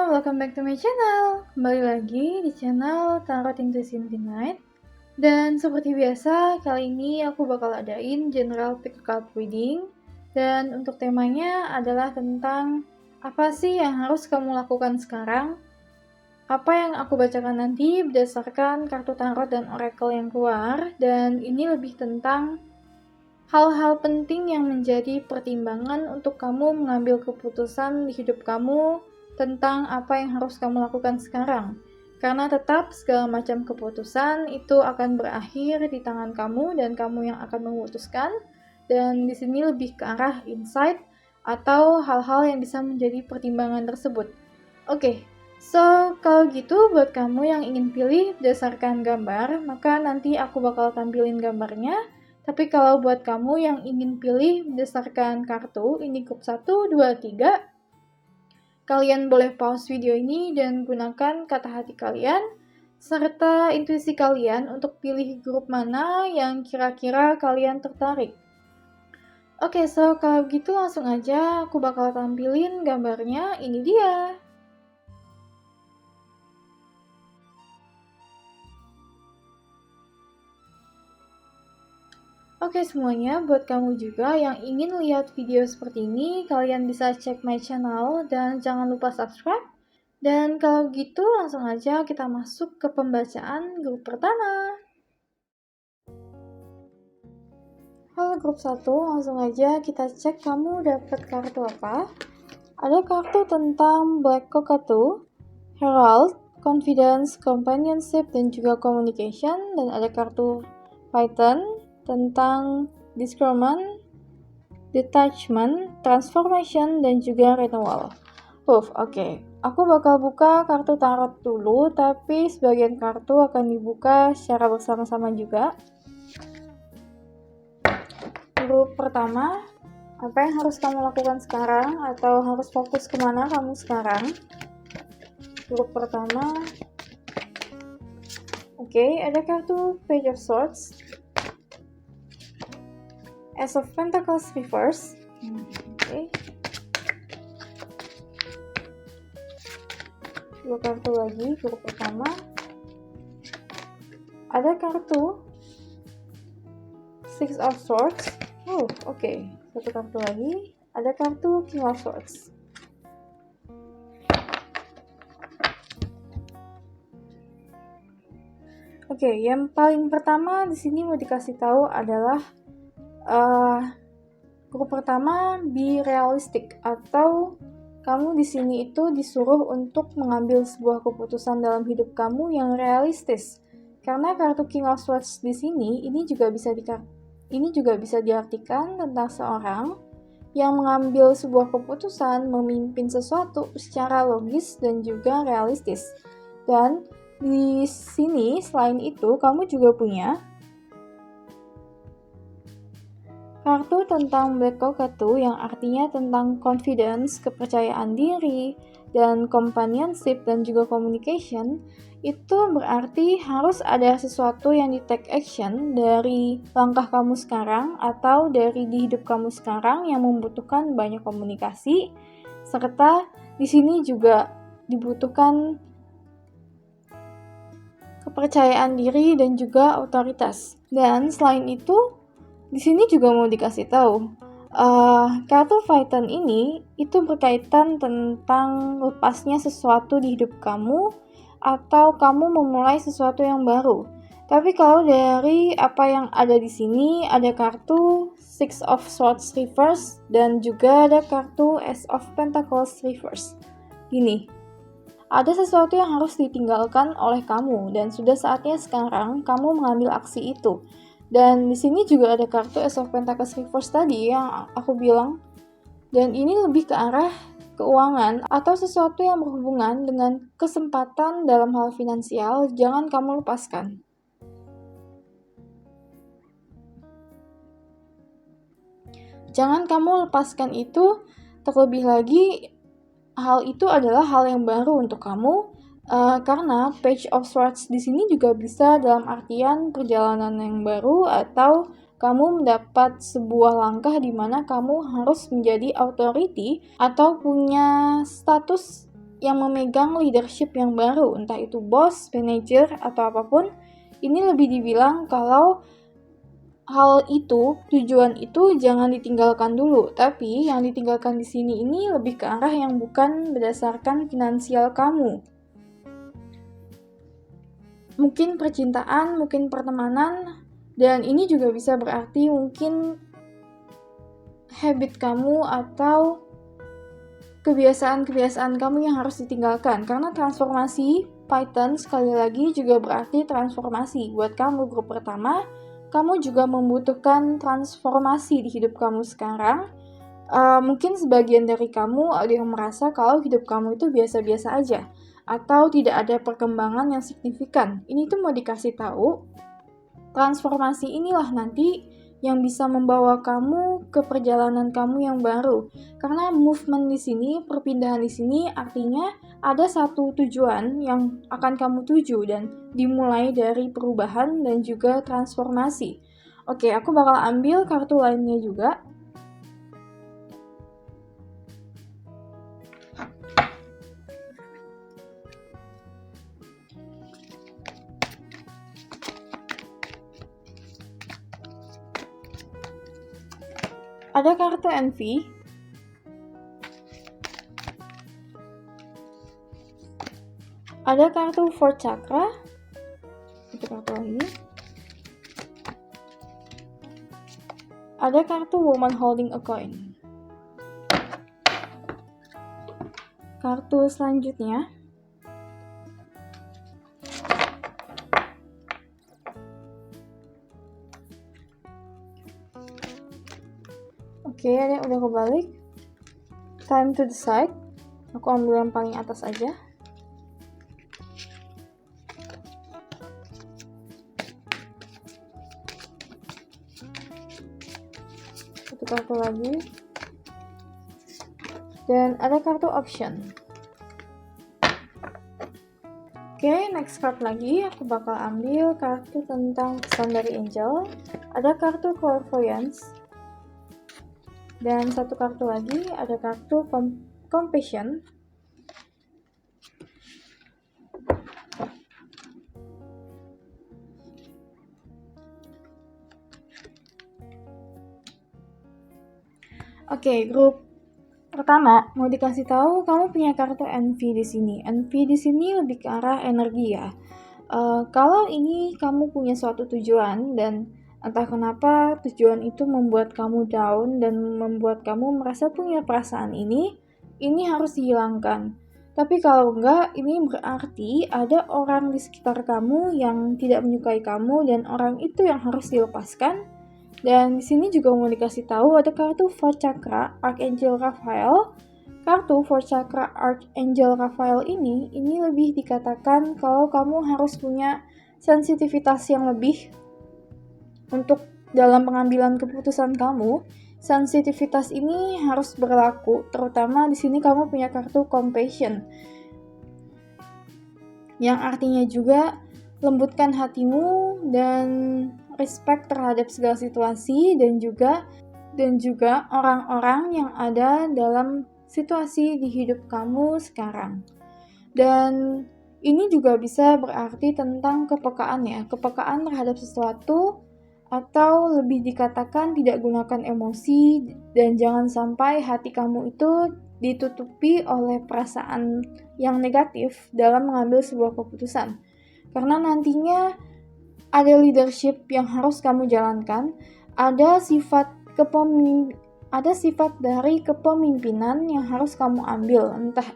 welcome back to my channel. Kembali lagi di channel Tarot Intuisi Midnight. Dan seperti biasa, kali ini aku bakal adain general pick card reading. Dan untuk temanya adalah tentang apa sih yang harus kamu lakukan sekarang. Apa yang aku bacakan nanti berdasarkan kartu tarot dan oracle yang keluar. Dan ini lebih tentang hal-hal penting yang menjadi pertimbangan untuk kamu mengambil keputusan di hidup kamu tentang apa yang harus kamu lakukan sekarang. Karena tetap segala macam keputusan itu akan berakhir di tangan kamu dan kamu yang akan memutuskan. Dan di sini lebih ke arah insight atau hal-hal yang bisa menjadi pertimbangan tersebut. Oke, so kalau gitu buat kamu yang ingin pilih berdasarkan gambar, maka nanti aku bakal tampilin gambarnya. Tapi kalau buat kamu yang ingin pilih berdasarkan kartu, ini grup 1, 2, 3, kalian boleh pause video ini dan gunakan kata hati kalian, serta intuisi kalian untuk pilih grup mana yang kira-kira kalian tertarik. Oke, so kalau gitu langsung aja aku bakal tampilin gambarnya, ini dia. Oke semuanya, buat kamu juga yang ingin lihat video seperti ini, kalian bisa cek my channel dan jangan lupa subscribe. Dan kalau gitu langsung aja kita masuk ke pembacaan grup pertama. Halo grup 1, langsung aja kita cek kamu dapat kartu apa. Ada kartu tentang Black Cockatoo, Herald, Confidence, Companionship, dan juga Communication. Dan ada kartu Python tentang Discernment, Detachment, Transformation, dan juga Renewal. Oke. Aku bakal buka kartu tarot dulu, tapi sebagian kartu akan dibuka secara bersama-sama juga. Grup pertama, apa yang harus kamu lakukan sekarang atau harus fokus kemana kamu sekarang? Grup pertama, oke, ada kartu Page of Swords, Ace of Pentacles Reverse, oke. Dua kartu lagi, grup pertama. Ada kartu Six of Swords. Oke. Satu kartu lagi. Ada kartu King of Swords. Oke, yang paling pertama di sini mau dikasih tahu adalah grup pertama, be realistic, atau kamu di sini itu disuruh untuk mengambil sebuah keputusan dalam hidup kamu yang realistis. Karena kartu King of Swords di sini ini juga bisa diartikan tentang seorang yang mengambil sebuah keputusan, memimpin sesuatu secara logis dan juga realistis. Dan di sini selain itu kamu juga punya kartu tentang Black Cockatoo yang artinya tentang confidence, kepercayaan diri, dan companionship dan juga communication. Itu berarti harus ada sesuatu yang di take action dari langkah kamu sekarang atau dari di hidup kamu sekarang yang membutuhkan banyak komunikasi, serta di sini juga dibutuhkan kepercayaan diri dan juga otoritas. Dan selain itu di sini juga mau dikasih tahu, kartu Python ini itu berkaitan tentang lepasnya sesuatu di hidup kamu atau kamu memulai sesuatu yang baru. Tapi kalau dari apa yang ada di sini, ada kartu Six of Swords Reverse dan juga ada kartu Ace of Pentacles Reverse. Gini, ada sesuatu yang harus ditinggalkan oleh kamu dan sudah saatnya sekarang kamu mengambil aksi itu. Dan di sini juga ada kartu Ace of Pentacles Reverse tadi yang aku bilang. Dan ini lebih ke arah keuangan atau sesuatu yang berhubungan dengan kesempatan dalam hal finansial, jangan kamu lepaskan. Jangan kamu lepaskan itu, terlebih lagi hal itu adalah hal yang baru untuk kamu. Karena Page of Swords di sini juga bisa dalam artian perjalanan yang baru atau kamu mendapat sebuah langkah di mana kamu harus menjadi authority atau punya status yang memegang leadership yang baru, entah itu bos, manager, atau apapun. Ini lebih dibilang kalau hal itu, tujuan itu jangan ditinggalkan dulu, tapi yang ditinggalkan di sini ini lebih ke arah yang bukan berdasarkan finansial kamu. Mungkin percintaan, mungkin pertemanan, dan ini juga bisa berarti mungkin habit kamu atau kebiasaan-kebiasaan kamu yang harus ditinggalkan. Karena transformasi Python sekali lagi juga berarti transformasi. Buat kamu grup pertama, kamu juga membutuhkan transformasi di hidup kamu sekarang. Mungkin sebagian dari kamu ada yang merasa kalau hidup kamu itu biasa-biasa aja, atau tidak ada perkembangan yang signifikan. Ini tuh mau dikasih tahu, transformasi inilah nanti yang bisa membawa kamu ke perjalanan kamu yang baru. Karena movement di sini, perpindahan di sini artinya ada satu tujuan yang akan kamu tuju dan dimulai dari perubahan dan juga transformasi. Oke, aku bakal ambil kartu lainnya juga. Ada kartu envy, ada kartu fourth chakra, itu kartu lagi, ada kartu woman holding a coin. Kartu selanjutnya, oke, ada yang udah kebalik. Time to decide. Aku ambil yang paling atas aja. Satu kartu lagi. Dan ada kartu option. Oke, next card lagi. Aku bakal ambil kartu tentang pesan dari angel. Ada kartu clairvoyance. Dan satu kartu lagi, ada kartu compassion. Oke, grup pertama mau dikasih tahu kamu punya kartu envy di sini. Envy di sini lebih ke arah energi ya. Kalau ini kamu punya suatu tujuan dan entah kenapa tujuan itu membuat kamu down dan membuat kamu merasa punya perasaan ini harus dihilangkan. Tapi kalau enggak, ini berarti ada orang di sekitar kamu yang tidak menyukai kamu dan orang itu yang harus dilepaskan. Dan di sini juga mau dikasih tahu ada kartu fourth chakra Archangel Raphael. Kartu fourth chakra Archangel Raphael ini lebih dikatakan kalau kamu harus punya sensitivitas yang lebih untuk dalam pengambilan keputusan kamu. Sensitivitas ini harus berlaku, terutama di sini kamu punya kartu compassion, yang artinya juga lembutkan hatimu dan respect terhadap segala situasi dan juga orang-orang yang ada dalam situasi di hidup kamu sekarang. Dan ini juga bisa berarti tentang kepekaan ya, kepekaan terhadap sesuatu, atau lebih dikatakan tidak gunakan emosi dan jangan sampai hati kamu itu ditutupi oleh perasaan yang negatif dalam mengambil sebuah keputusan. Karena nantinya ada leadership yang harus kamu jalankan, ada sifat dari kepemimpinan yang harus kamu ambil, entah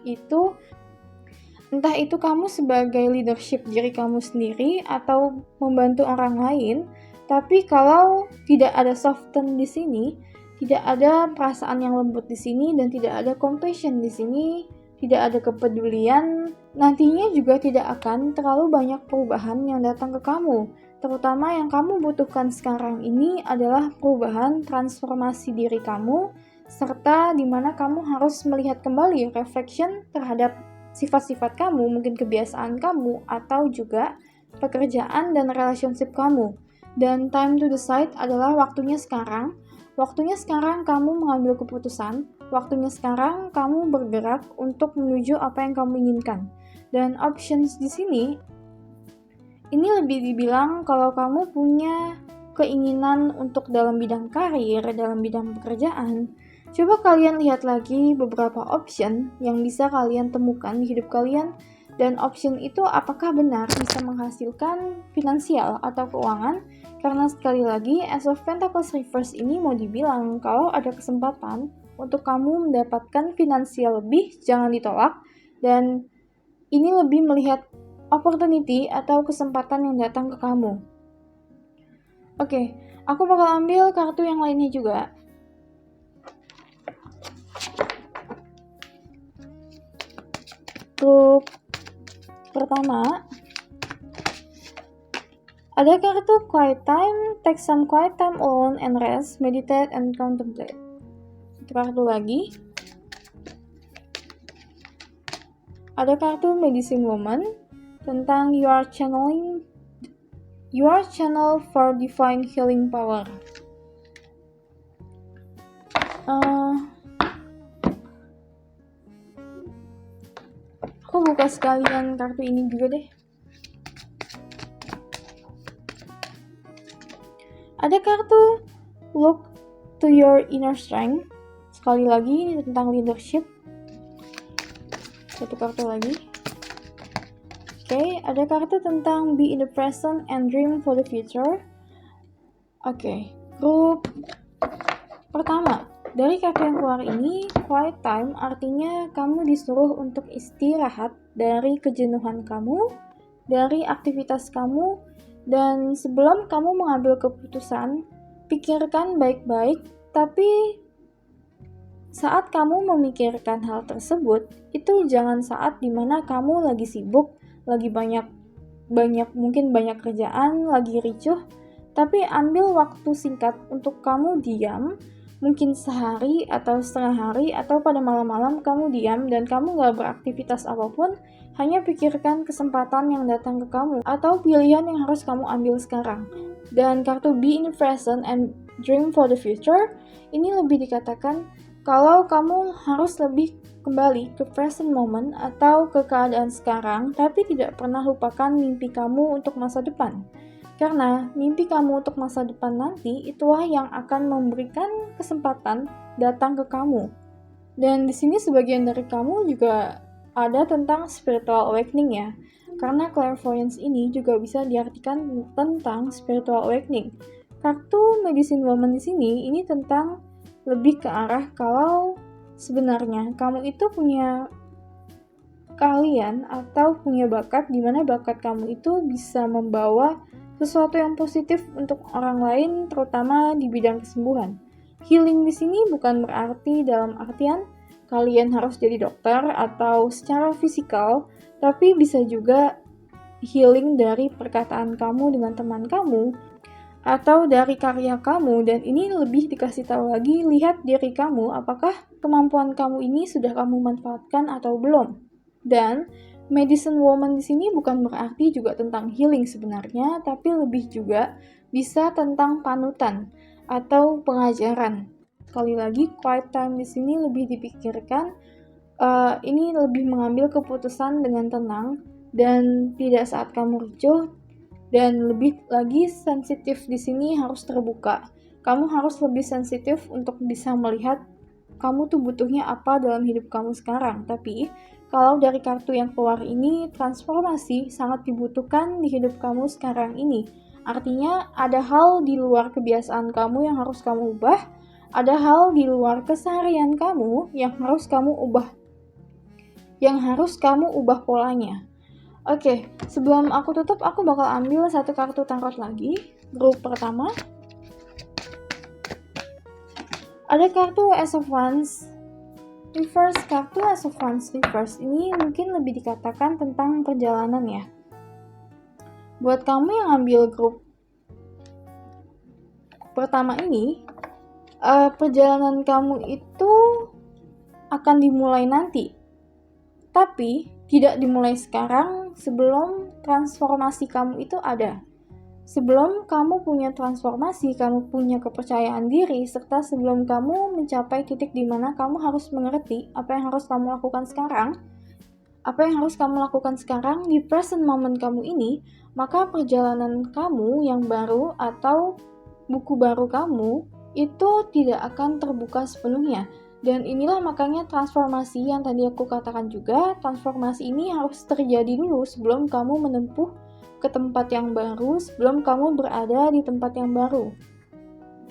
itu kamu sebagai leadership diri kamu sendiri atau membantu orang lain. Tapi kalau tidak ada soften di sini, tidak ada perasaan yang lembut di sini dan tidak ada compassion di sini, tidak ada kepedulian, nantinya juga tidak akan terlalu banyak perubahan yang datang ke kamu. Terutama yang kamu butuhkan sekarang ini adalah perubahan transformasi diri kamu, serta di mana kamu harus melihat kembali reflection terhadap sifat-sifat kamu, mungkin kebiasaan kamu, atau juga pekerjaan dan relationship kamu. Dan time to decide adalah waktunya sekarang. Waktunya sekarang kamu mengambil keputusan. waktunya sekarang kamu bergerak untuk menuju apa yang kamu inginkan. Dan options di sini, ini lebih dibilang kalau kamu punya keinginan untuk dalam bidang karir, dalam bidang pekerjaan, coba kalian lihat lagi beberapa option yang bisa kalian temukan di hidup kalian, dan option itu apakah benar bisa menghasilkan finansial atau keuangan. Karena sekali lagi, Ace of Pentacles Reverse ini mau dibilang kalau ada kesempatan untuk kamu mendapatkan finansial lebih, jangan ditolak, dan ini lebih melihat opportunity atau kesempatan yang datang ke kamu. Oke, aku bakal ambil kartu yang lainnya juga. Grup pertama, ada kartu quiet time, take some quiet time alone and rest, meditate and contemplate. Satu kartu lagi. Ada kartu Medicine Woman tentang your channel for divine healing power. Aku buka sekalian kartu ini juga deh. Ada kartu Look to your inner strength. Sekali lagi ini tentang leadership. Satu kartu lagi. Oke, ada kartu tentang be in the present and dream for the future. Oke, grup pertama. Dari kartu yang keluar ini, quiet time artinya kamu disuruh untuk istirahat dari kejenuhan kamu, dari aktivitas kamu, dan sebelum kamu mengambil keputusan, pikirkan baik-baik, tapi saat kamu memikirkan hal tersebut, itu jangan saat dimana kamu lagi sibuk, lagi mungkin banyak kerjaan, lagi ricuh, tapi ambil waktu singkat untuk kamu diam, mungkin sehari atau setengah hari atau pada malam-malam kamu diam dan kamu gak beraktivitas apapun, hanya pikirkan kesempatan yang datang ke kamu atau pilihan yang harus kamu ambil sekarang. Dan kartu be in the present and dream for the future, ini lebih dikatakan kalau kamu harus lebih kembali ke present moment atau ke keadaan sekarang, tapi tidak pernah lupakan mimpi kamu untuk masa depan. Karena mimpi kamu untuk masa depan nanti itulah yang akan memberikan kesempatan datang ke kamu. Dan di sini sebagian dari kamu juga ada tentang spiritual awakening ya. Karena clairvoyance ini juga bisa diartikan tentang spiritual awakening. Kartu Medicine Woman di sini ini tentang lebih ke arah kalau sebenarnya kamu itu punya keahlian atau punya bakat, di mana bakat kamu itu bisa membawa sesuatu yang positif untuk orang lain, terutama di bidang kesembuhan. Healing di sini bukan berarti dalam artian kalian harus jadi dokter atau secara fisikal, tapi bisa juga healing dari perkataan kamu dengan teman kamu atau dari karya kamu, dan ini lebih dikasih tahu lagi, lihat diri kamu apakah kemampuan kamu ini sudah kamu manfaatkan atau belum. Dan Medicine Woman di sini bukan berarti juga tentang healing sebenarnya, tapi lebih juga bisa tentang panutan atau pengajaran. Sekali lagi, quiet time di sini lebih dipikirkan, ini lebih mengambil keputusan dengan tenang dan tidak saat kamu ricuh, dan lebih lagi sensitif di sini harus terbuka. Kamu harus lebih sensitif untuk bisa melihat kamu tuh butuhnya apa dalam hidup kamu sekarang. Tapi kalau dari kartu yang keluar ini, transformasi sangat dibutuhkan di hidup kamu sekarang ini. Artinya ada hal di luar kebiasaan kamu yang harus kamu ubah, ada hal di luar keseharian kamu yang harus kamu ubah polanya. Oke, sebelum aku tutup, aku bakal ambil satu kartu tarot lagi. Grup pertama. Ada kartu Ace of Wands Reverse. Kartu Ace of Wands Reverse ini mungkin lebih dikatakan tentang perjalanan ya. Buat kamu yang ambil grup pertama ini, perjalanan kamu itu akan dimulai nanti. Tapi tidak dimulai sekarang sebelum transformasi kamu itu ada. Sebelum kamu punya transformasi, kamu punya kepercayaan diri, serta sebelum kamu mencapai titik di mana kamu harus mengerti apa yang harus kamu lakukan sekarang, di present moment kamu ini, maka perjalanan kamu yang baru atau buku baru kamu itu tidak akan terbuka sepenuhnya. Dan inilah makanya transformasi yang tadi aku katakan juga, transformasi ini harus terjadi dulu sebelum kamu menempuh ke tempat yang baru, sebelum kamu berada di tempat yang baru.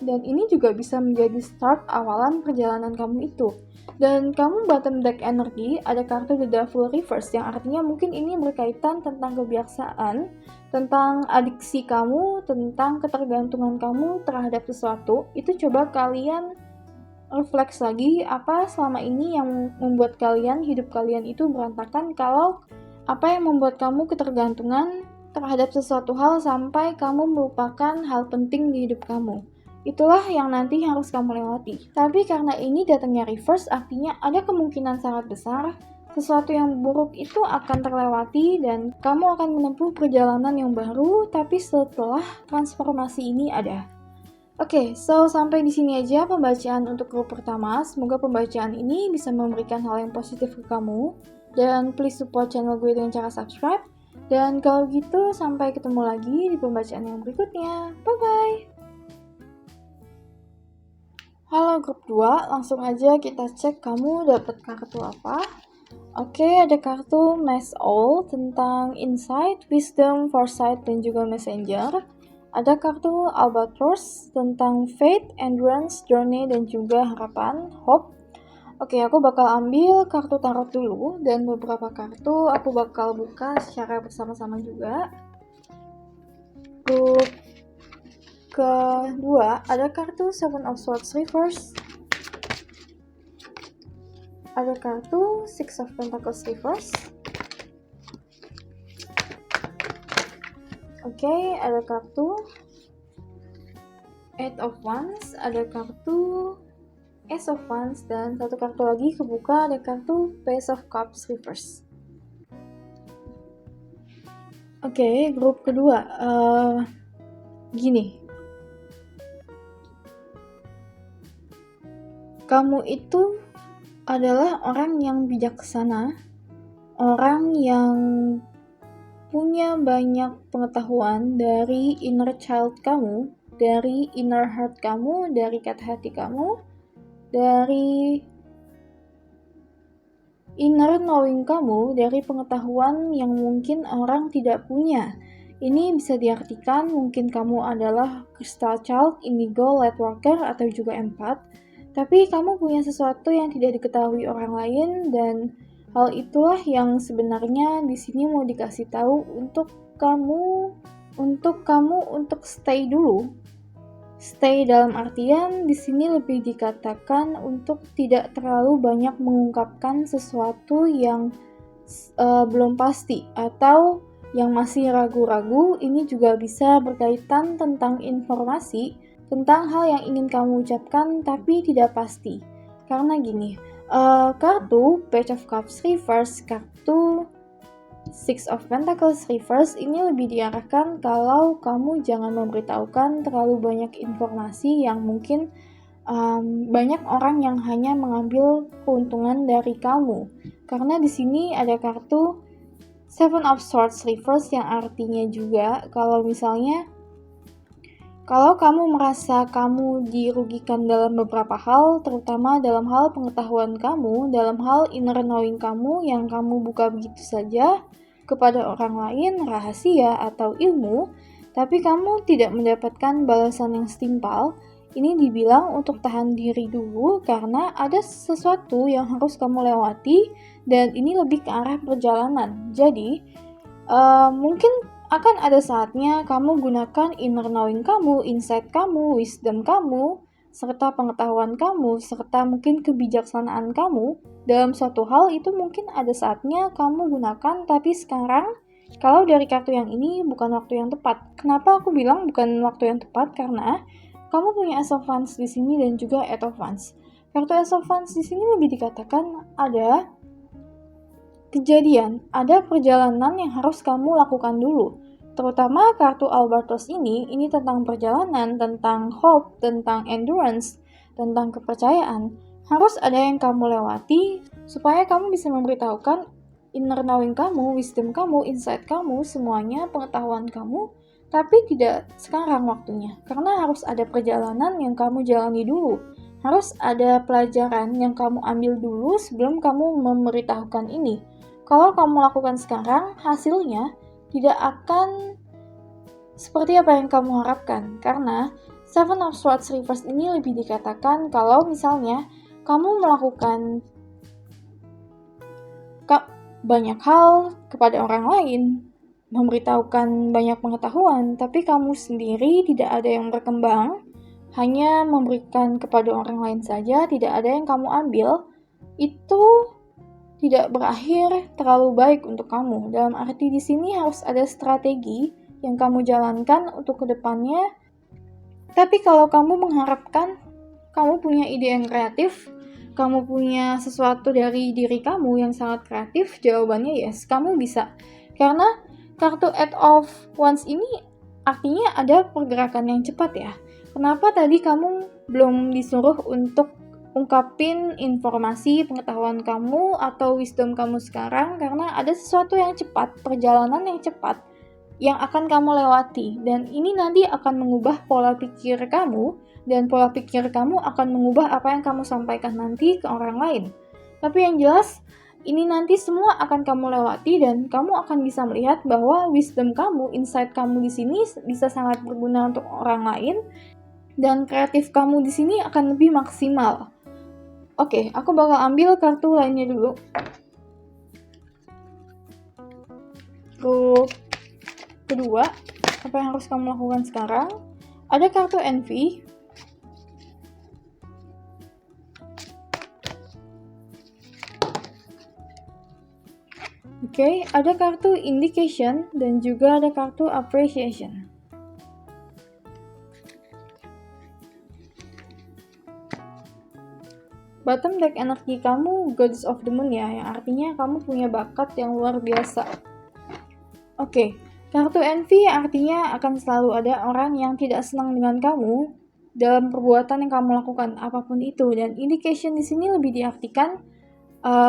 Dan ini juga bisa menjadi start awalan perjalanan kamu itu. Dan kamu bottom deck energy, ada kartu The Devil Reverse, yang artinya mungkin ini berkaitan tentang kebiasaan, tentang adiksi kamu, tentang ketergantungan kamu terhadap sesuatu. Itu coba kalian refleks lagi apa selama ini yang membuat hidup kalian itu berantakan, kalau apa yang membuat kamu ketergantungan terhadap sesuatu hal sampai kamu melupakan hal penting di hidup kamu. Itulah yang nanti harus kamu lewati. Tapi karena ini datangnya reverse, artinya ada kemungkinan sangat besar sesuatu yang buruk itu akan terlewati dan kamu akan menempuh perjalanan yang baru, tapi setelah transformasi ini ada. Oke, so sampai di sini aja pembacaan untuk grup pertama. Semoga pembacaan ini bisa memberikan hal yang positif ke kamu. Dan please support channel gue dengan cara subscribe. Dan kalau gitu, sampai ketemu lagi di pembacaan yang berikutnya. Bye-bye! Halo grup 2, langsung aja kita cek kamu dapat kartu apa. Oke, ada kartu Mass All tentang Insight, Wisdom, Foresight, dan juga Messenger. Ada kartu Albatross tentang Faith, Endurance, Journey, dan juga Harapan, Hope. Oke, aku bakal ambil kartu tarot dulu, dan beberapa kartu aku bakal buka secara bersama-sama juga. Grup kedua, ada kartu Seven of Swords Reverse. Ada kartu Six of Pentacles Reverse. Oke, ada kartu Eight of Wands, ada kartu Ace of Wands, dan satu kartu lagi kebuka, ada kartu Page of Cups Reverse. Oke, grup kedua, gini. Kamu itu adalah orang yang bijaksana, orang yang punya banyak pengetahuan dari inner child kamu, dari inner heart kamu, dari kata hati kamu, dari inner knowing kamu, dari pengetahuan yang mungkin orang tidak punya. Ini bisa diartikan mungkin kamu adalah crystal child, indigo, light worker, atau juga empath. Tapi kamu punya sesuatu yang tidak diketahui orang lain, dan hal itulah yang sebenarnya di sini mau dikasih tahu untuk kamu untuk stay dulu. Stay dalam artian di sini lebih dikatakan untuk tidak terlalu banyak mengungkapkan sesuatu yang belum pasti atau yang masih ragu-ragu. Ini juga bisa berkaitan tentang informasi, tentang hal yang ingin kamu ucapkan tapi tidak pasti. Karena gini, kartu Page of Cups Reverse, kartu Six of Pentacles Reverse ini lebih diarahkan kalau kamu jangan memberitahukan terlalu banyak informasi yang mungkin banyak orang yang hanya mengambil keuntungan dari kamu. Karena di sini ada kartu Seven of Swords Reverse yang artinya juga kalau misalnya kalau kamu merasa kamu dirugikan dalam beberapa hal, terutama dalam hal pengetahuan kamu, dalam hal inner knowing kamu yang kamu buka begitu saja kepada orang lain, rahasia atau ilmu, tapi kamu tidak mendapatkan balasan yang setimpal, ini dibilang untuk tahan diri dulu karena ada sesuatu yang harus kamu lewati dan ini lebih ke arah perjalanan. Jadi, mungkin akan ada saatnya kamu gunakan inner knowing kamu, insight kamu, wisdom kamu, serta pengetahuan kamu, serta mungkin kebijaksanaan kamu dalam suatu hal. Itu mungkin ada saatnya kamu gunakan, tapi sekarang kalau dari kartu yang ini bukan waktu yang tepat. Kenapa aku bilang bukan waktu yang tepat? Karena kamu punya Ace of Wands di sini dan juga Eight of Wands. Kartu Ace of Wands di sini lebih dikatakan ada kejadian, ada perjalanan yang harus kamu lakukan dulu. Terutama kartu Albatros ini tentang perjalanan, tentang hope, tentang endurance, tentang kepercayaan. Harus ada yang kamu lewati supaya kamu bisa memberitahukan inner knowing kamu, wisdom kamu, insight kamu, semuanya pengetahuan kamu, tapi tidak sekarang waktunya. Karena harus ada perjalanan yang kamu jalani dulu. Harus ada pelajaran yang kamu ambil dulu sebelum kamu memberitahukan ini. Kalau kamu lakukan sekarang, hasilnya tidak akan seperti apa yang kamu harapkan. Karena Seven of Swords Reverse ini lebih dikatakan kalau misalnya kamu melakukan banyak hal kepada orang lain, memberitahukan banyak pengetahuan, tapi kamu sendiri tidak ada yang berkembang, hanya memberikan kepada orang lain saja, tidak ada yang kamu ambil, itu tidak berakhir terlalu baik untuk kamu. Dalam arti di sini harus ada strategi yang kamu jalankan untuk kedepannya. Tapi kalau kamu mengharapkan kamu punya ide yang kreatif, kamu punya sesuatu dari diri kamu yang sangat kreatif, jawabannya yes, kamu bisa. Karena kartu Eight of Wands ini artinya ada pergerakan yang cepat ya. Kenapa tadi kamu belum disuruh untuk ungkapin informasi pengetahuan kamu atau wisdom kamu sekarang? Karena ada sesuatu yang cepat, perjalanan yang cepat yang akan kamu lewati, dan ini nanti akan mengubah pola pikir kamu, dan pola pikir kamu akan mengubah apa yang kamu sampaikan nanti ke orang lain. Tapi yang jelas, ini nanti semua akan kamu lewati, dan kamu akan bisa melihat bahwa wisdom kamu, insight kamu di sini bisa sangat berguna untuk orang lain, dan kreatif kamu di sini akan lebih maksimal. Oke, aku bakal ambil kartu lainnya dulu. Kedua, apa yang harus kamu lakukan sekarang? Ada kartu Envy. Oke, ada kartu Indication dan juga ada kartu Appreciation. Bottom deck energi kamu Goddess of the Moon ya, yang artinya kamu punya bakat yang luar biasa. Oke, kartu Envy artinya akan selalu ada orang yang tidak senang dengan kamu dalam perbuatan yang kamu lakukan, apapun itu. Dan Indication di sini lebih diartikan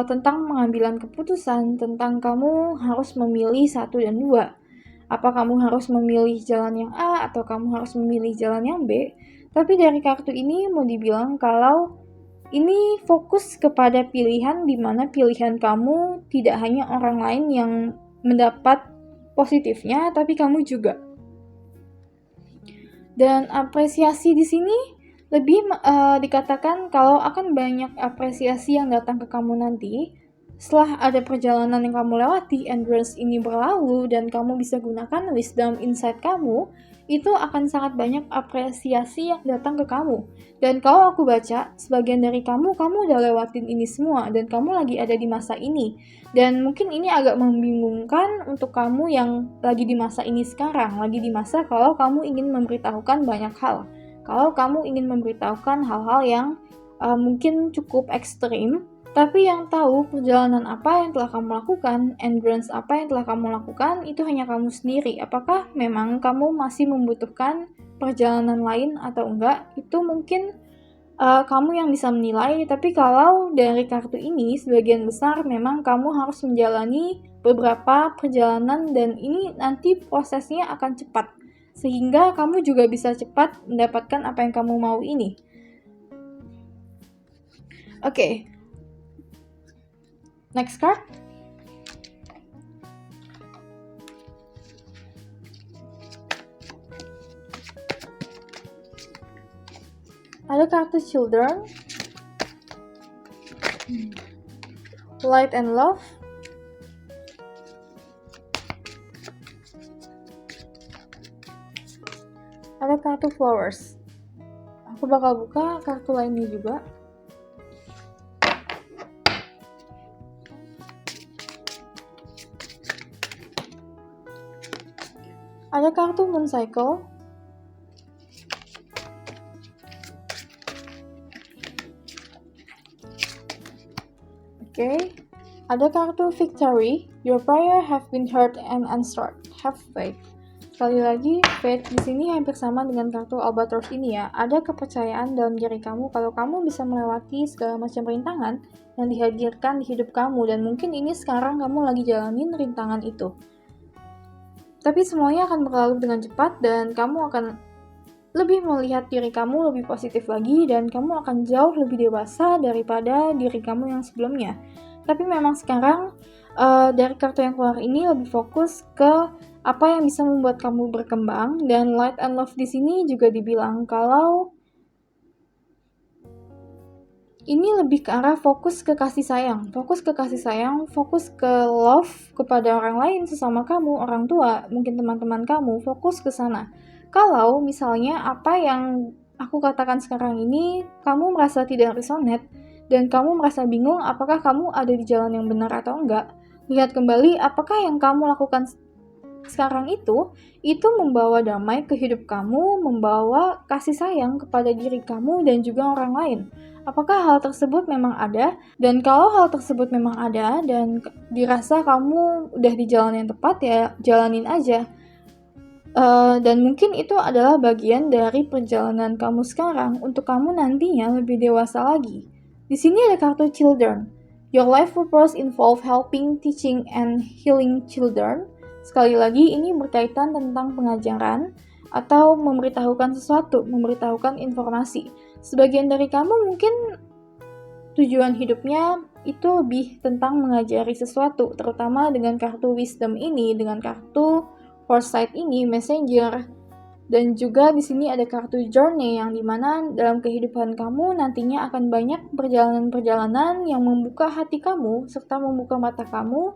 tentang pengambilan keputusan, tentang kamu harus memilih 1 dan 2. Apa kamu harus memilih jalan yang A atau kamu harus memilih jalan yang B? Tapi dari kartu ini mau dibilang kalau ini fokus kepada pilihan di mana pilihan kamu tidak hanya orang lain yang mendapat positifnya, tapi kamu juga. Dan apresiasi di sini lebih dikatakan kalau akan banyak apresiasi yang datang ke kamu nanti setelah ada perjalanan yang kamu lewati, endurance ini berlalu dan kamu bisa gunakan wisdom insight kamu, itu akan sangat banyak apresiasi yang datang ke kamu. Dan kalau aku baca, sebagian dari kamu udah lewatin ini semua dan kamu lagi ada di masa ini. Dan mungkin ini agak membingungkan untuk kamu yang lagi di masa ini sekarang, lagi di masa kalau kamu ingin memberitahukan banyak hal. Kalau kamu ingin memberitahukan hal-hal yang mungkin cukup ekstrim, tapi yang tahu perjalanan apa yang telah kamu lakukan, endurance apa yang telah kamu lakukan, itu hanya kamu sendiri. Apakah memang kamu masih membutuhkan perjalanan lain atau enggak? Itu mungkin kamu yang bisa menilai, tapi kalau dari kartu ini, sebagian besar memang kamu harus menjalani beberapa perjalanan dan ini nanti prosesnya akan cepat. Sehingga kamu juga bisa cepat mendapatkan apa yang kamu mau ini. Oke. Next card. Ada kartu Children, Light and Love, ada kartu Flowers. Aku bakal buka kartu lainnya juga. Ada kartu Moon Cycle, oke. Ada kartu Victory, Your prayer have been heard and answered, have faith. Sekali lagi, faith di sini hampir sama dengan kartu Albatross ini ya. Ada kepercayaan dalam diri kamu kalau kamu bisa melewati segala macam rintangan yang dihadirkan di hidup kamu, dan mungkin ini sekarang kamu lagi jalanin rintangan itu. Tapi semuanya akan berlalu dengan cepat dan kamu akan lebih melihat diri kamu lebih positif lagi, dan kamu akan jauh lebih dewasa daripada diri kamu yang sebelumnya. Tapi memang sekarang dari kartu yang keluar ini lebih fokus ke apa yang bisa membuat kamu berkembang, dan light and love di sini juga dibilang kalau ini lebih ke arah fokus ke kasih sayang, fokus ke love kepada orang lain, sesama kamu, orang tua, mungkin teman-teman kamu, fokus ke sana. Kalau misalnya apa yang aku katakan sekarang ini kamu merasa tidak resonate dan kamu merasa bingung apakah kamu ada di jalan yang benar atau enggak, lihat kembali apakah yang kamu lakukan sekarang itu membawa damai ke hidup kamu, membawa kasih sayang kepada diri kamu dan juga orang lain. Apakah hal tersebut memang ada? Dan kalau hal tersebut memang ada dan dirasa kamu udah di jalan yang tepat, ya jalanin aja. Dan mungkin itu adalah bagian dari perjalanan kamu sekarang untuk kamu nantinya lebih dewasa lagi. Di sini ada kartu children. Your life purpose involve helping, teaching, and healing children. Sekali lagi, ini berkaitan tentang pengajaran atau memberitahukan sesuatu, memberitahukan informasi. Sebagian dari kamu mungkin tujuan hidupnya itu lebih tentang mengajari sesuatu, terutama dengan kartu wisdom ini, dengan kartu foresight ini, messenger, dan juga di sini ada kartu journey yang dimana dalam kehidupan kamu nantinya akan banyak perjalanan-perjalanan yang membuka hati kamu serta membuka mata kamu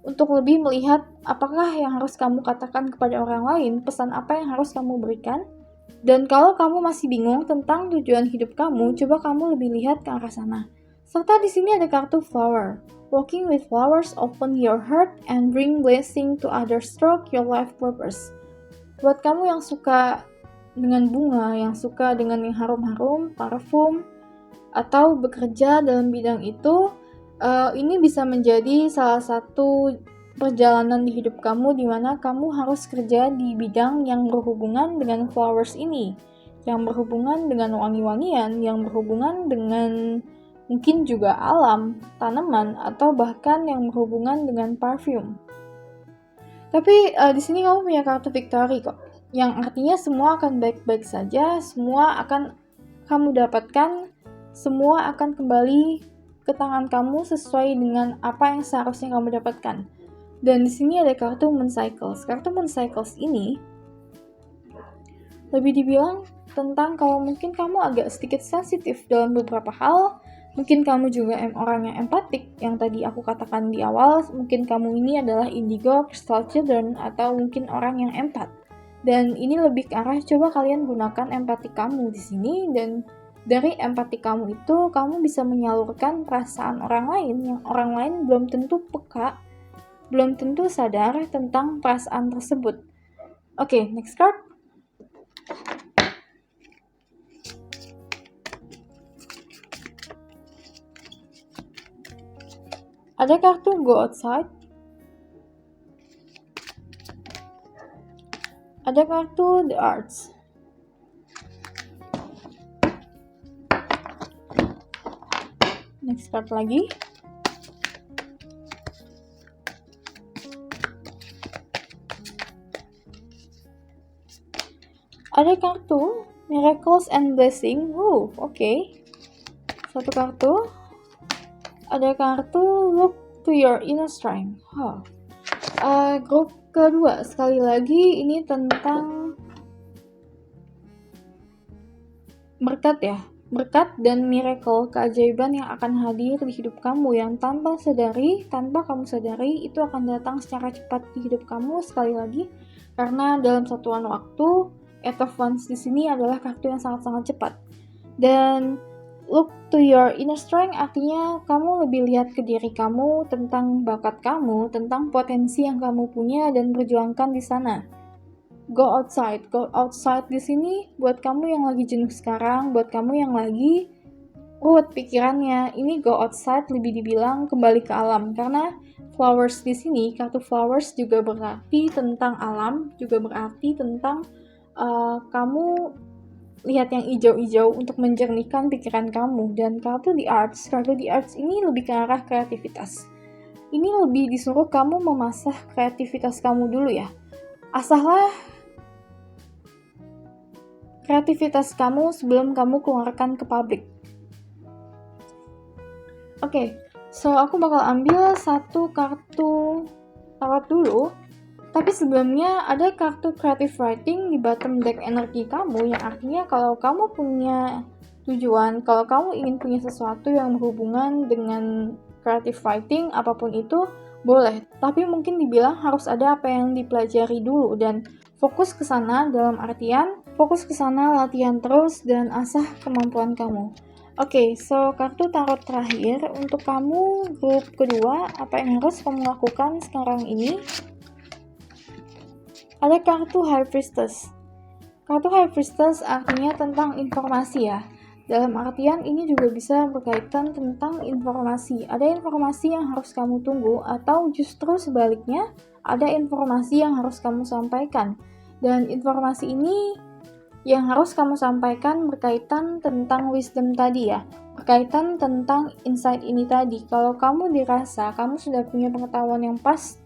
untuk lebih melihat apakah yang harus kamu katakan kepada orang lain, pesan apa yang harus kamu berikan. Dan kalau kamu masih bingung tentang tujuan hidup kamu, coba kamu lebih lihat ke arah sana. Serta di sini ada kartu flower. Walking with flowers open your heart and bring blessing to others, stroke your life purpose. Buat kamu yang suka dengan bunga, yang suka dengan yang harum-harum, parfum, atau bekerja dalam bidang itu, ini bisa menjadi salah satu perjalanan di hidup kamu di mana kamu harus kerja di bidang yang berhubungan dengan flowers ini, yang berhubungan dengan wangi-wangian, yang berhubungan dengan mungkin juga alam, tanaman, atau bahkan yang berhubungan dengan parfum. Tapi di sini kamu punya kartu victory kok, yang artinya semua akan baik-baik saja, semua akan kamu dapatkan, semua akan kembali ke tangan kamu sesuai dengan apa yang seharusnya kamu dapatkan. Dan di sini ada kartu Moon Cycles. Kartu Moon Cycles ini lebih dibilang tentang kalau mungkin kamu agak sedikit sensitif dalam beberapa hal. Mungkin kamu juga orang yang empatik, yang tadi aku katakan di awal. Mungkin kamu ini adalah indigo, crystal children, atau mungkin orang yang empat. Dan ini lebih ke arah coba kalian gunakan empati kamu di sini, dan dari empati kamu itu kamu bisa menyalurkan perasaan orang lain yang orang lain belum tentu peka, belum tentu sadar tentang perasaan tersebut. Oke, next card. Ada kartu Go Outside. Ada kartu The Arts. Next card lagi. Ada kartu Miracles and Blessing. Oke. Satu kartu. Ada kartu Look to Your Inner Strength. Grup kedua, sekali lagi ini tentang berkat ya. Berkat dan miracle, keajaiban yang akan hadir di hidup kamu yang tanpa kamu sadari itu akan datang secara cepat di hidup kamu sekali lagi, karena dalam satuan waktu. Eight of Wands di sini adalah kartu yang sangat-sangat cepat. Dan look to your inner strength artinya kamu lebih lihat ke diri kamu, tentang bakat kamu, tentang potensi yang kamu punya dan perjuangkan di sana. Go outside di sini buat kamu yang lagi jenuh sekarang, buat kamu yang lagi ruwet pikirannya. Ini go outside lebih dibilang kembali ke alam, karena flowers di sini, kartu flowers juga berarti tentang alam, juga berarti tentang kamu lihat yang hijau-hijau untuk menjernihkan pikiran kamu. Dan kartu the arts ini lebih ke arah kreativitas. Ini lebih disuruh kamu memasah kreativitas kamu dulu ya. Asahlah kreativitas kamu sebelum kamu keluarkan ke publik. Oke, so aku bakal ambil satu kartu tarot dulu. Tapi sebelumnya ada kartu creative writing di bottom deck energi kamu, yang artinya kalau kamu punya tujuan, kalau kamu ingin punya sesuatu yang berhubungan dengan creative writing, apapun itu, boleh. Tapi mungkin dibilang harus ada apa yang dipelajari dulu dan fokus ke sana, dalam artian fokus ke sana, latihan terus dan asah kemampuan kamu. Oke, so kartu tarot terakhir untuk kamu grup kedua, apa yang harus kamu lakukan sekarang ini? Ada kartu High Priestess. Kartu High Priestess artinya tentang informasi ya. Dalam artian ini juga bisa berkaitan tentang informasi. Ada informasi yang harus kamu tunggu atau justru sebaliknya ada informasi yang harus kamu sampaikan. Dan informasi ini yang harus kamu sampaikan berkaitan tentang wisdom tadi ya. Berkaitan tentang insight ini tadi. Kalau kamu dirasa kamu sudah punya pengetahuan yang pas,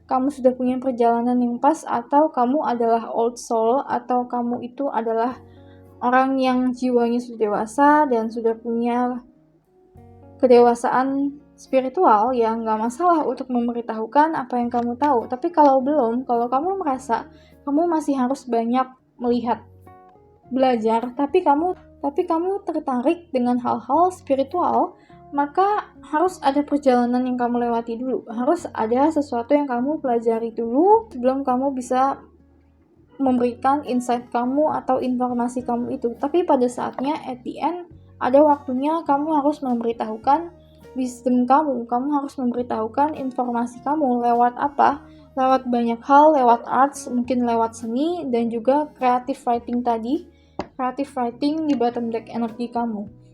kamu sudah punya perjalanan yang pas, atau kamu adalah old soul, atau kamu itu adalah orang yang jiwanya sudah dewasa dan sudah punya kedewasaan spiritual, ya nggak masalah untuk memberitahukan apa yang kamu tahu. Tapi kalau belum, kalau kamu merasa kamu masih harus banyak melihat, belajar, tapi kamu tertarik dengan hal-hal spiritual, maka harus ada perjalanan yang kamu lewati dulu. Harus ada sesuatu yang kamu pelajari dulu sebelum kamu bisa memberikan insight kamu atau informasi kamu itu. Tapi pada saatnya, at the end, ada waktunya kamu harus memberitahukan wisdom kamu. Kamu harus memberitahukan informasi kamu lewat apa? Lewat banyak hal, lewat arts, mungkin lewat seni, dan juga creative writing tadi. Creative writing di bottom deck energi kamu.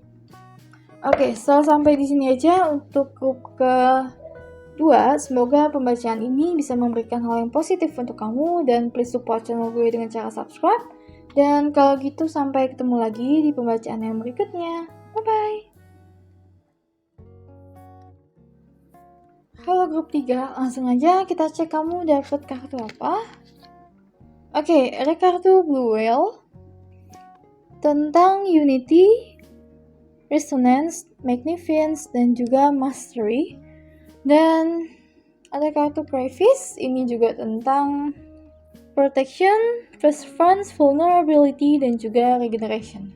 Oke, so sampai di sini aja untuk grup kedua. Semoga pembacaan ini bisa memberikan hal yang positif untuk kamu, dan please support channel gue dengan cara subscribe. Dan kalau gitu sampai ketemu lagi di pembacaan yang berikutnya. Bye-bye. Halo grup 3, langsung aja kita cek kamu dapat kartu apa. Oke, ada kartu Blue Whale tentang unity, resonance, magnificence, dan juga mastery. Dan ada kartu Crayfish, ini juga tentang protection, perseverance, vulnerability, dan juga regeneration.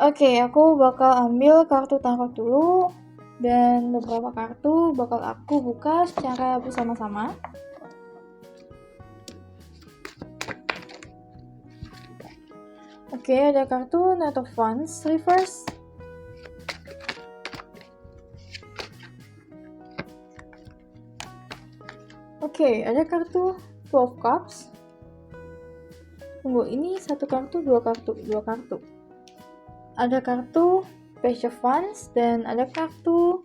Oke, aku bakal ambil kartu tarot dulu, dan beberapa kartu bakal aku buka secara bersama-sama. Oke, ada kartu Knight of Wands reverse. Oke, ada kartu 12 Cups. Tunggu, ini satu kartu, dua kartu. Ada kartu Page of Wands dan ada kartu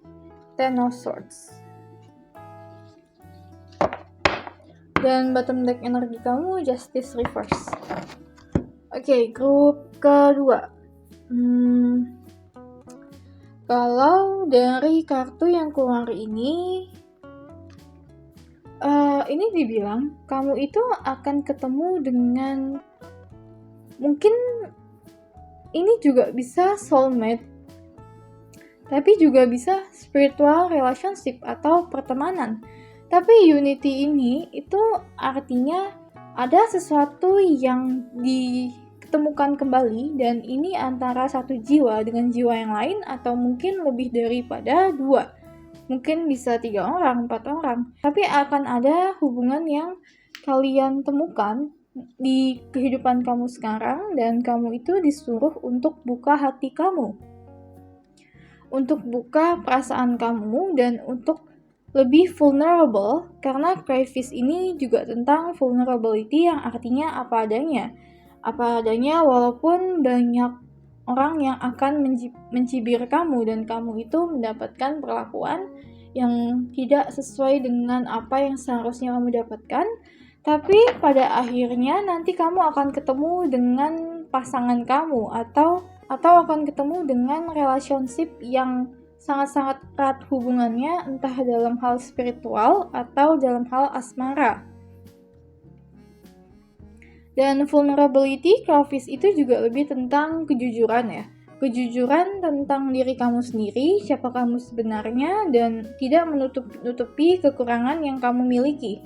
Ten of Swords. Dan bottom deck energi kamu Justice reverse. Oke, grup kedua. Kalau dari kartu yang keluar ini dibilang kamu itu akan ketemu dengan, mungkin ini juga bisa soulmate, tapi juga bisa spiritual relationship atau pertemanan. Tapi unity ini itu artinya ada sesuatu yang ditemukan kembali, dan ini antara satu jiwa dengan jiwa yang lain, atau mungkin lebih daripada dua. Mungkin bisa 3 orang, 4 orang. Tapi akan ada hubungan yang kalian temukan di kehidupan kamu sekarang, dan kamu itu disuruh untuk buka hati kamu, untuk buka perasaan kamu, dan untuk lebih vulnerable, karena Crayfish ini juga tentang vulnerability, yang artinya apa adanya walaupun banyak orang yang akan mencibir kamu, dan kamu itu mendapatkan perlakuan yang tidak sesuai dengan apa yang seharusnya kamu dapatkan. Tapi pada akhirnya nanti kamu akan ketemu dengan pasangan kamu atau akan ketemu dengan relationship yang sangat-sangat erat hubungannya, entah dalam hal spiritual atau dalam hal asmara. Dan vulnerability Crawfish itu juga lebih tentang kejujuran ya. Kejujuran tentang diri kamu sendiri, siapa kamu sebenarnya, dan tidak menutupi kekurangan yang kamu miliki.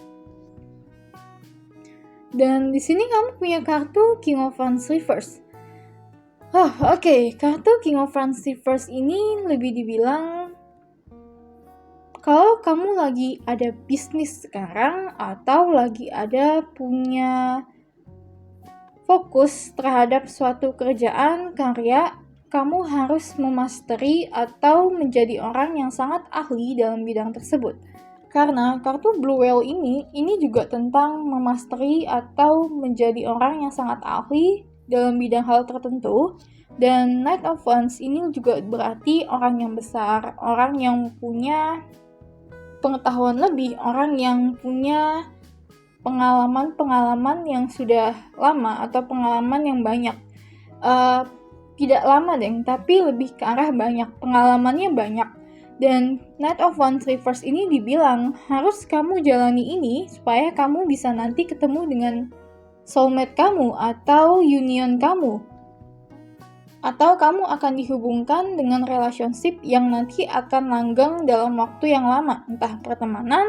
Dan di sini kamu punya kartu King of Wands Reverse. Oke. Kartu King of Wands Reverse ini lebih dibilang kalau kamu lagi ada bisnis sekarang atau lagi ada punya fokus terhadap suatu kerjaan, karya, kamu harus memasteri atau menjadi orang yang sangat ahli dalam bidang tersebut. Karena kartu Blue Whale ini juga tentang memasteri atau menjadi orang yang sangat ahli dalam bidang hal tertentu. Dan Knight of Wands ini juga berarti orang yang besar, orang yang punya pengetahuan lebih, orang yang punya pengalaman yang sudah lama atau pengalaman yang banyak. Tidak lama tapi lebih ke arah banyak, pengalamannya banyak. Dan Knight of Wands Reverse ini dibilang harus kamu jalani ini supaya kamu bisa nanti ketemu dengan soulmate kamu atau union kamu. Atau kamu akan dihubungkan dengan relationship yang nanti akan langgeng dalam waktu yang lama, entah pertemanan,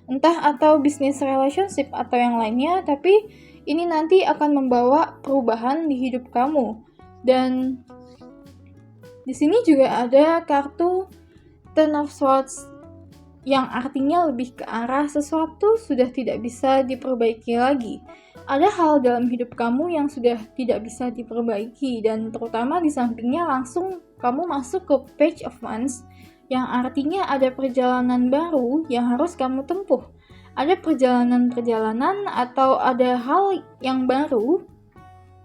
entah atau business relationship atau yang lainnya, tapi ini nanti akan membawa perubahan di hidup kamu. Dan di sini juga ada kartu Ten of Swords yang artinya lebih ke arah sesuatu sudah tidak bisa diperbaiki lagi. Ada hal dalam hidup kamu yang sudah tidak bisa diperbaiki, dan terutama di sampingnya langsung kamu masuk ke Page of Wands yang artinya ada perjalanan baru yang harus kamu tempuh. Ada perjalanan atau ada hal yang baru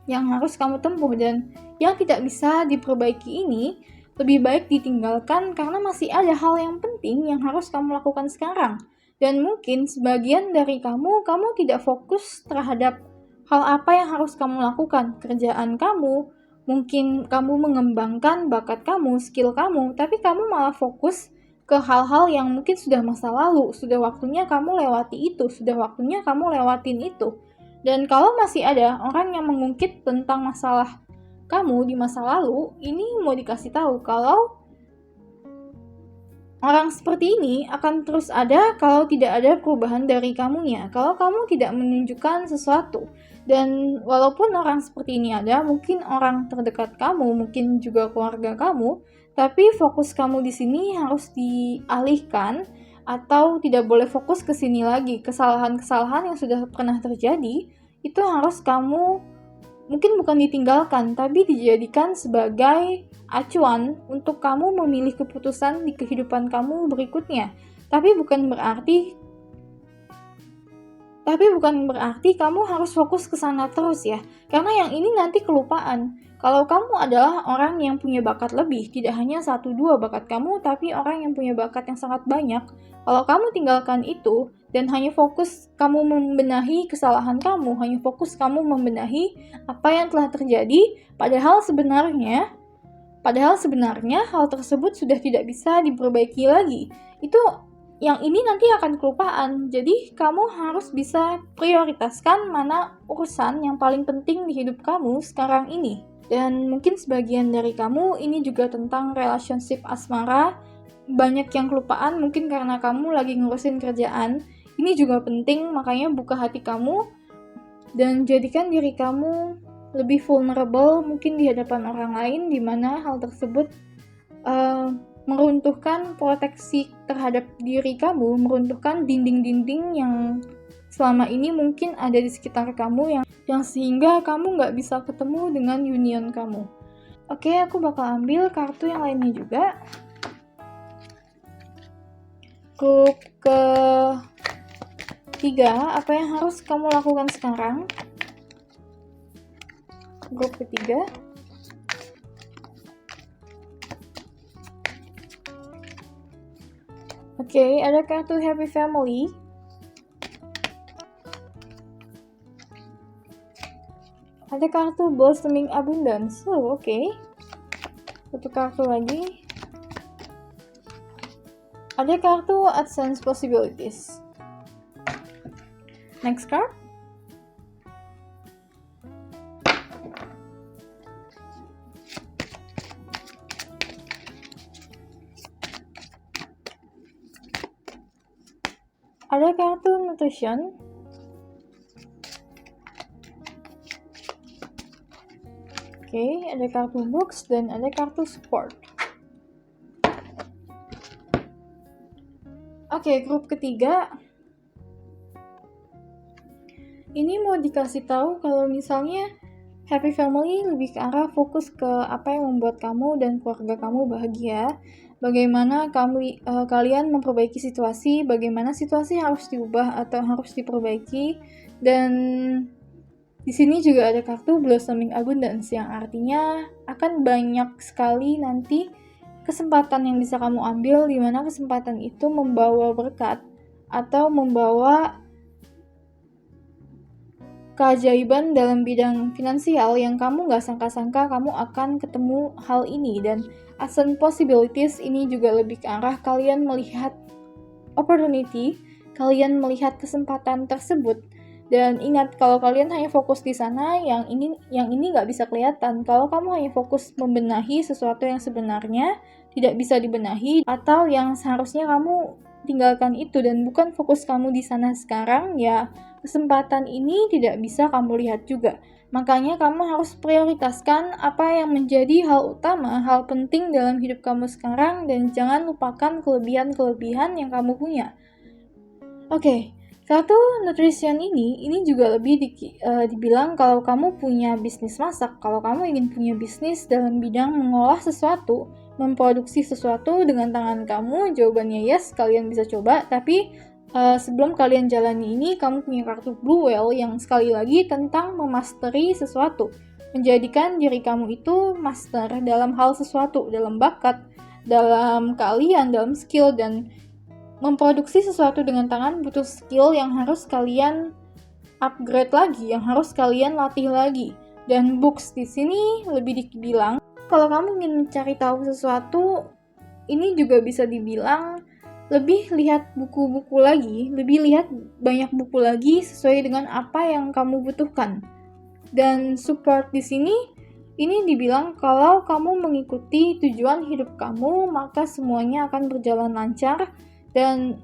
yang harus kamu tempuh, dan yang tidak bisa diperbaiki ini lebih baik ditinggalkan karena masih ada hal yang penting yang harus kamu lakukan sekarang. Dan mungkin sebagian dari kamu tidak fokus terhadap hal apa yang harus kamu lakukan. Kerjaan kamu, mungkin kamu mengembangkan bakat kamu, skill kamu, tapi kamu malah fokus ke hal-hal yang mungkin sudah masa lalu, sudah waktunya kamu lewati itu, sudah waktunya kamu lewatin itu. Dan kalau masih ada orang yang mengungkit tentang masalah kamu di masa lalu, ini mau dikasih tahu kalau orang seperti ini akan terus ada kalau tidak ada perubahan dari kamunya, kalau kamu tidak menunjukkan sesuatu. Dan walaupun orang seperti ini ada, mungkin orang terdekat kamu, mungkin juga keluarga kamu, tapi fokus kamu di sini harus dialihkan atau tidak boleh fokus ke sini lagi. Kesalahan-kesalahan yang sudah pernah terjadi itu harus kamu mungkin bukan ditinggalkan, tapi dijadikan sebagai acuan untuk kamu memilih keputusan di kehidupan kamu berikutnya. Tapi bukan berarti kamu harus fokus ke sana terus ya. Karena yang ini nanti kelupaan. Kalau kamu adalah orang yang punya bakat lebih, tidak hanya 1-2 bakat kamu, tapi orang yang punya bakat yang sangat banyak. Kalau kamu tinggalkan itu, dan hanya fokus kamu membenahi kesalahan kamu, hanya fokus kamu membenahi apa yang telah terjadi, padahal sebenarnya hal tersebut sudah tidak bisa diperbaiki lagi. Itu yang ini nanti akan kelupaan. Jadi kamu harus bisa prioritaskan mana urusan yang paling penting di hidup kamu sekarang ini. Dan mungkin sebagian dari kamu ini juga tentang relationship asmara, banyak yang kelupaan mungkin karena kamu lagi ngurusin kerjaan. Ini juga penting, makanya buka hati kamu dan jadikan diri kamu lebih vulnerable mungkin di hadapan orang lain, di mana hal tersebut meruntuhkan proteksi terhadap diri kamu, meruntuhkan dinding-dinding yang selama ini mungkin ada di sekitar kamu yang sehingga kamu nggak bisa ketemu dengan union kamu. Oke, aku bakal ambil kartu yang lainnya juga. Grup ketiga, apa yang harus kamu lakukan sekarang? Grup ketiga. Oke, ada kartu Happy Family. Ada kartu Blossoming Abundance. Oke. Satu kartu lagi. Ada kartu AdSense Possibilities. Next card. Ada kartu Nutrition. Oke, ada kartu Books dan ada kartu Support. Oke, grup ketiga. Ini mau dikasih tahu kalau misalnya Happy Family lebih ke arah fokus ke apa yang membuat kamu dan keluarga kamu bahagia. Bagaimana kalian memperbaiki situasi, bagaimana situasi harus diubah atau harus diperbaiki. Dan di sini juga ada kartu Blossoming Abundance yang artinya akan banyak sekali nanti kesempatan yang bisa kamu ambil, di mana kesempatan itu membawa berkat atau membawa keajaiban dalam bidang finansial yang kamu gak sangka-sangka kamu akan ketemu hal ini. Dan AdSense Possibilities ini juga lebih ke arah kalian melihat opportunity, kalian melihat kesempatan tersebut. Dan ingat, kalau kalian hanya fokus di sana, yang ini gak bisa kelihatan. Kalau kamu hanya fokus membenahi sesuatu yang sebenarnya tidak bisa dibenahi, atau yang seharusnya kamu tinggalkan itu dan bukan fokus kamu di sana sekarang, ya kesempatan ini tidak bisa kamu lihat juga. Makanya kamu harus prioritaskan apa yang menjadi hal utama, hal penting dalam hidup kamu sekarang, dan jangan lupakan kelebihan-kelebihan yang kamu punya. Oke, kartu Nutrition ini juga lebih dibilang kalau kamu punya bisnis masak, kalau kamu ingin punya bisnis dalam bidang mengolah sesuatu, memproduksi sesuatu dengan tangan kamu, jawabannya yes, kalian bisa coba. Tapi sebelum kalian jalani ini, kamu punya kartu Blue Whale yang sekali lagi tentang memasteri sesuatu, menjadikan diri kamu itu master dalam hal sesuatu, dalam bakat, dalam keahlian, dalam skill. Dan memproduksi sesuatu dengan tangan butuh skill yang harus kalian upgrade lagi, yang harus kalian latih lagi. Dan books di sini lebih dibilang kalau kamu ingin mencari tahu sesuatu, ini juga bisa dibilang lebih lihat buku-buku lagi, lebih lihat banyak buku lagi sesuai dengan apa yang kamu butuhkan. Dan support di sini ini dibilang kalau kamu mengikuti tujuan hidup kamu, maka semuanya akan berjalan lancar. Dan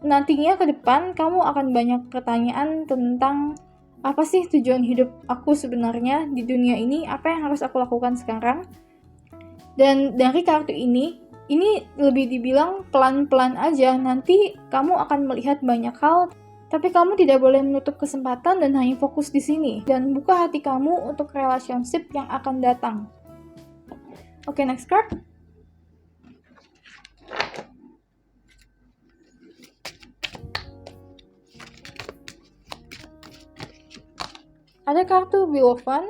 nantinya ke depan kamu akan banyak pertanyaan tentang apa sih tujuan hidup aku sebenarnya di dunia ini, apa yang harus aku lakukan sekarang. Dan dari kartu ini lebih dibilang pelan-pelan aja, nanti kamu akan melihat banyak hal, tapi kamu tidak boleh menutup kesempatan dan hanya fokus di sini. Dan buka hati kamu untuk relationship yang akan datang. Oke, next card. Ada kartu Wheel of Fun.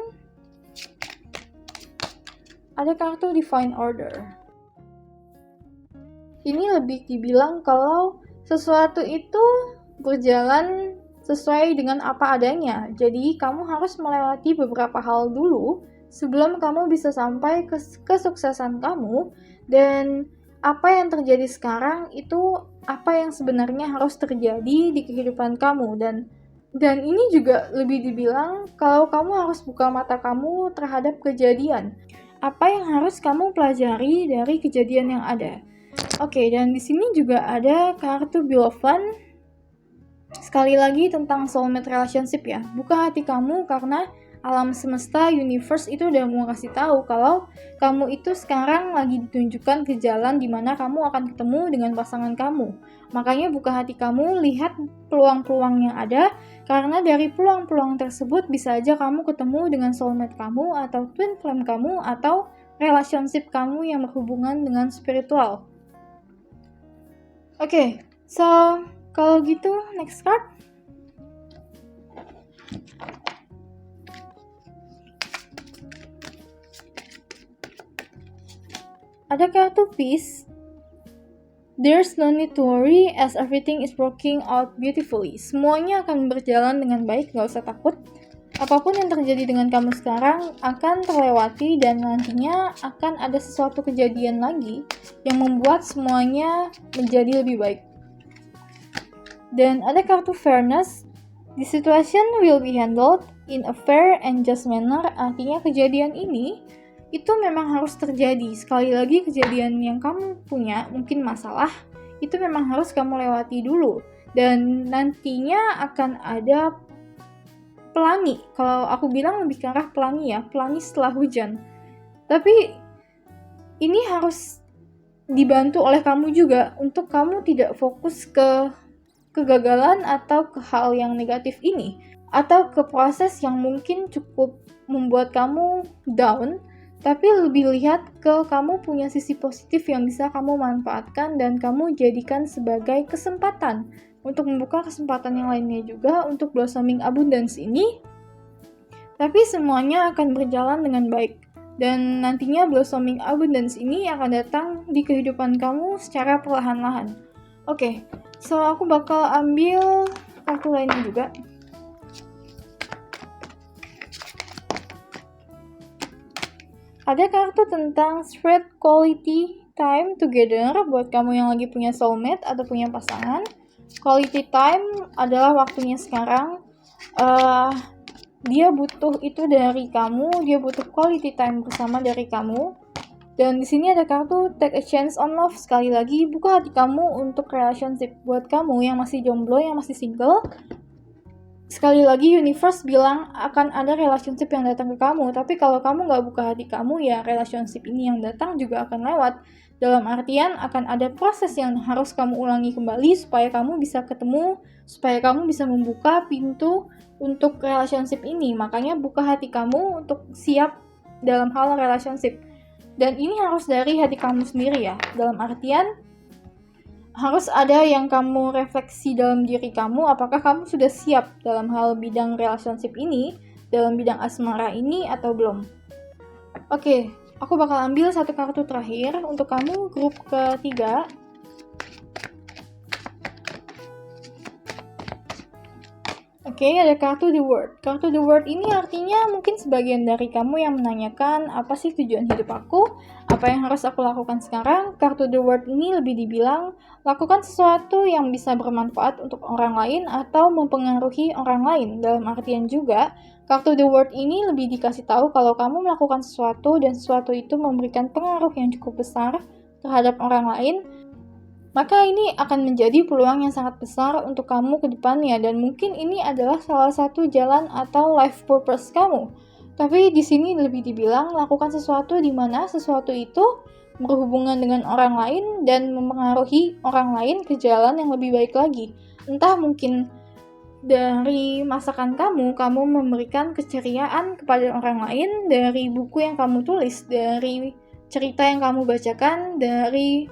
Ada kartu Divine Order. Ini lebih dibilang kalau sesuatu itu berjalan sesuai dengan apa adanya. Jadi kamu harus melewati beberapa hal dulu sebelum kamu bisa sampai ke kesuksesan kamu. Dan apa yang terjadi sekarang itu apa yang sebenarnya harus terjadi di kehidupan kamu. Dan ini juga lebih dibilang kalau kamu harus buka mata kamu terhadap kejadian. Apa yang harus kamu pelajari dari kejadian yang ada. Oke, dan di sini juga ada kartu Wheel of Fun. Sekali lagi tentang soulmate relationship ya. Buka hati kamu karena alam semesta, universe itu udah mau kasih tahu kalau kamu itu sekarang lagi ditunjukkan ke jalan di mana kamu akan ketemu dengan pasangan kamu. Makanya buka hati kamu, lihat peluang-peluang yang ada, karena dari peluang-peluang tersebut bisa aja kamu ketemu dengan soulmate kamu atau twin flame kamu atau relationship kamu yang berhubungan dengan spiritual. Oke, so kalau gitu next card. Ada kartu Peace. There's no need to worry as everything is working out beautifully. Semuanya akan berjalan dengan baik, gak usah takut. Apapun yang terjadi dengan kamu sekarang akan terlewati dan nantinya akan ada sesuatu kejadian lagi yang membuat semuanya menjadi lebih baik. Dan ada kartu fairness. The situation will be handled in a fair and just manner. Artinya kejadian ini itu memang harus terjadi. Sekali lagi kejadian yang kamu punya, mungkin masalah, itu memang harus kamu lewati dulu. Dan nantinya akan ada pelangi. Kalau aku bilang lebih ke arah pelangi ya, pelangi setelah hujan. Tapi ini harus dibantu oleh kamu juga untuk kamu tidak fokus ke kegagalan atau ke hal yang negatif ini. Atau ke proses yang mungkin cukup membuat kamu down, tapi lebih lihat ke kamu punya sisi positif yang bisa kamu manfaatkan dan kamu jadikan sebagai kesempatan untuk membuka kesempatan yang lainnya juga untuk blossoming abundance ini. Tapi semuanya akan berjalan dengan baik dan nantinya blossoming abundance ini akan datang di kehidupan kamu secara perlahan-lahan. Oke, so aku bakal ambil kartu lainnya juga. Ada kartu tentang sweet quality time together buat kamu yang lagi punya soulmate atau punya pasangan. Quality time adalah waktunya sekarang. Dia butuh itu dari kamu, dia butuh quality time bersama dari kamu. Dan di sini ada kartu take a chance on love. Sekali lagi, buka hati kamu untuk relationship. Buat kamu yang masih jomblo, yang masih single, sekali lagi universe bilang akan ada relationship yang datang ke kamu. Tapi kalau kamu gak buka hati kamu, ya relationship ini yang datang juga akan lewat. Dalam artian akan ada proses yang harus kamu ulangi kembali supaya kamu bisa ketemu, supaya kamu bisa membuka pintu untuk relationship ini. Makanya buka hati kamu untuk siap dalam hal relationship. Dan ini harus dari hati kamu sendiri ya. Dalam artian harus ada yang kamu refleksi dalam diri kamu, apakah kamu sudah siap dalam hal bidang relationship ini, dalam bidang asmara ini atau belum. Oke, aku bakal ambil satu kartu terakhir untuk kamu, grup ketiga. Oke, ada kartu The World. Kartu The World ini artinya mungkin sebagian dari kamu yang menanyakan apa sih tujuan hidup aku, apa yang harus aku lakukan sekarang. Kartu The World ini lebih dibilang lakukan sesuatu yang bisa bermanfaat untuk orang lain atau mempengaruhi orang lain. Dalam artian juga, kartu The World ini lebih dikasih tahu kalau kamu melakukan sesuatu dan sesuatu itu memberikan pengaruh yang cukup besar terhadap orang lain, maka ini akan menjadi peluang yang sangat besar untuk kamu ke depannya dan mungkin ini adalah salah satu jalan atau life purpose kamu. Tapi di sini lebih dibilang lakukan sesuatu di mana sesuatu itu berhubungan dengan orang lain dan mempengaruhi orang lain ke jalan yang lebih baik lagi. Entah mungkin dari masakan kamu memberikan keceriaan kepada orang lain, dari buku yang kamu tulis, dari cerita yang kamu bacakan, dari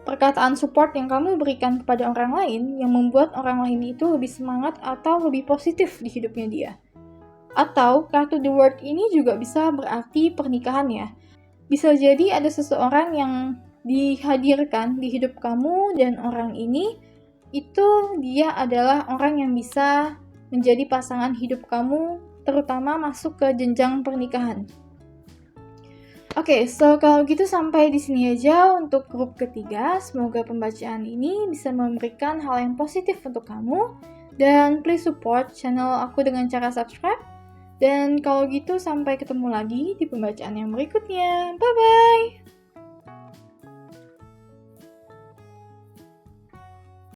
perkataan support yang kamu berikan kepada orang lain yang membuat orang lain itu lebih semangat atau lebih positif di hidupnya dia. Atau kartu The World ini juga bisa berarti pernikahan ya. Bisa jadi ada seseorang yang dihadirkan di hidup kamu dan orang ini itu dia adalah orang yang bisa menjadi pasangan hidup kamu, terutama masuk ke jenjang pernikahan. Oke, so kalau gitu sampai di sini aja untuk grup ketiga. Semoga pembacaan ini bisa memberikan hal yang positif untuk kamu. Dan please support channel aku dengan cara subscribe. Dan kalau gitu sampai ketemu lagi di pembacaan yang berikutnya. Bye-bye!